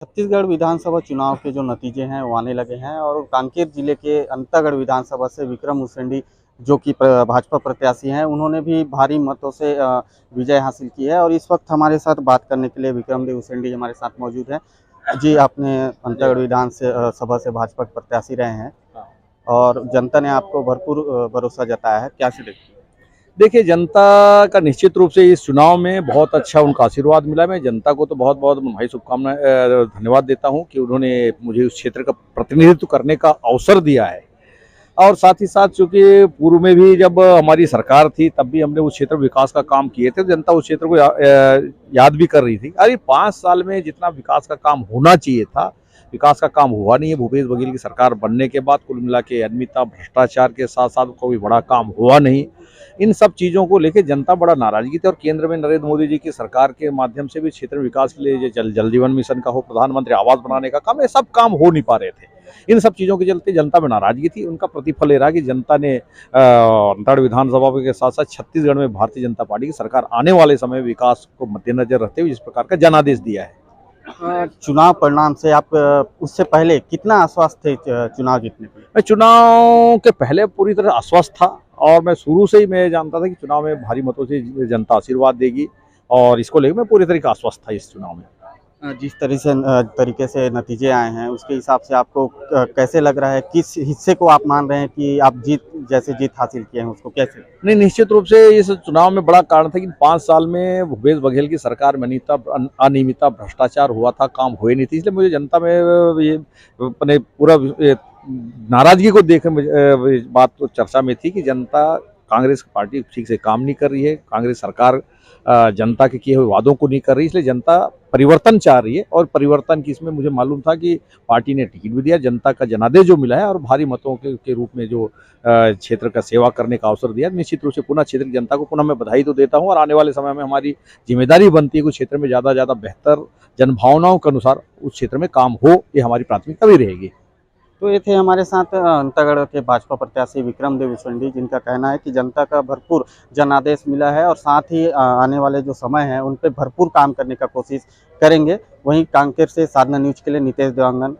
छत्तीसगढ़ विधानसभा चुनाव के जो नतीजे हैं वो आने लगे हैं और कांकेर जिले के अंतागढ़ विधानसभा से विक्रम उसेंडी जो कि भाजपा प्रत्याशी हैं, उन्होंने भी भारी मतों से विजय हासिल की है। और इस वक्त हमारे साथ बात करने के लिए विक्रम देव उसेंडी हमारे साथ मौजूद हैं। जी, आपने अंतागढ़ विधान से सभा से भाजपा के प्रत्याशी रहे हैं और जनता ने आपको भरपूर भरोसा जताया है, क्या से देखते हैं? देखिए, जनता का निश्चित रूप से इस चुनाव में बहुत अच्छा उनका आशीर्वाद मिला। मैं जनता को तो बहुत बहुत भाई शुभकामनाएं धन्यवाद देता हूं कि उन्होंने मुझे उस क्षेत्र का प्रतिनिधित्व करने का अवसर दिया है। और साथ ही साथ चूंकि पूर्व में भी जब हमारी सरकार थी तब भी हमने उस क्षेत्र विकास का काम किए थे, जनता उस क्षेत्र को याद भी कर रही थी। अरे 5 साल में जितना विकास का काम होना चाहिए था, विकास का काम हुआ नहीं है। भूपेश बघेल की सरकार बनने के बाद कुल मिला के अनियमितता, भ्रष्टाचार के साथ साथ कोई बड़ा काम हुआ नहीं। इन सब चीज़ों को लेकर जनता बड़ा नाराजगी थी और केंद्र में नरेंद्र मोदी जी की सरकार के माध्यम से भी क्षेत्र विकास के लिए जल जीवन मिशन का हो, प्रधानमंत्री आवास बनाने का काम, ये सब काम हो नहीं पा रहे थे। इन सब चीज़ों के चलते जनता में नाराजगी थी। उनका प्रतिफल ये रहा कि जनता ने अंतागढ़ विधानसभा के साथ साथ छत्तीसगढ़ में भारतीय जनता पार्टी की सरकार आने वाले समय विकास को मद्देनजर रखते हुए इस प्रकार का जनादेश दिया है। चुनाव परिणाम से आप उससे पहले कितना आश्वस्त थे चुनाव जीतने के? मैं चुनाव के पहले पूरी तरह आश्वस्त था और मैं शुरू से ही मैं जानता था कि चुनाव में भारी मतों से जनता आशीर्वाद देगी और इसको लेकर मैं पूरी तरीके से आश्वस्त था इस चुनाव में। जिस तरीके से नतीजे आए हैं उसके हिसाब से आपको कैसे लग रहा है, किस हिस्से को आप मान रहे हैं कि आप जीत हासिल किए हैं, उसको कैसे? नहीं, निश्चित रूप से इस चुनाव में बड़ा कारण था कि 5 साल में भूपेश बघेल की सरकार में अनियमितता, भ्रष्टाचार हुआ था, काम हुए नहीं थे। इसलिए मुझे जनता में ये अपने पूरा नाराजगी को देख बात तो चर्चा में थी कि जनता कांग्रेस पार्टी ठीक से काम नहीं कर रही है, कांग्रेस सरकार जनता के किए हुए वादों को नहीं कर रही, इसलिए जनता परिवर्तन चाह रही है। और परिवर्तन की इसमें मुझे मालूम था कि पार्टी ने टिकट भी दिया, जनता का जनादेश जो मिला है और भारी मतों के रूप में जो क्षेत्र का सेवा करने का अवसर दिया, निश्चित रूप से पुनः क्षेत्र की जनता को पुनः मैं बधाई तो देता हूं। और आने वाले समय में हमारी जिम्मेदारी बनती है कि क्षेत्र में ज़्यादा बेहतर जनभावनाओं के अनुसार उस क्षेत्र में काम हो, ये हमारी प्राथमिकता भी रहेगी। तो ये थे हमारे साथ अंतागढ़ के भाजपा प्रत्याशी विक्रम देव उसेंडी, जिनका कहना है कि जनता का भरपूर जनादेश मिला है और साथ ही आने वाले जो समय है उन पर भरपूर काम करने का कोशिश करेंगे। वहीं कांकेर से साधना न्यूज के लिए नितेश देवांगन।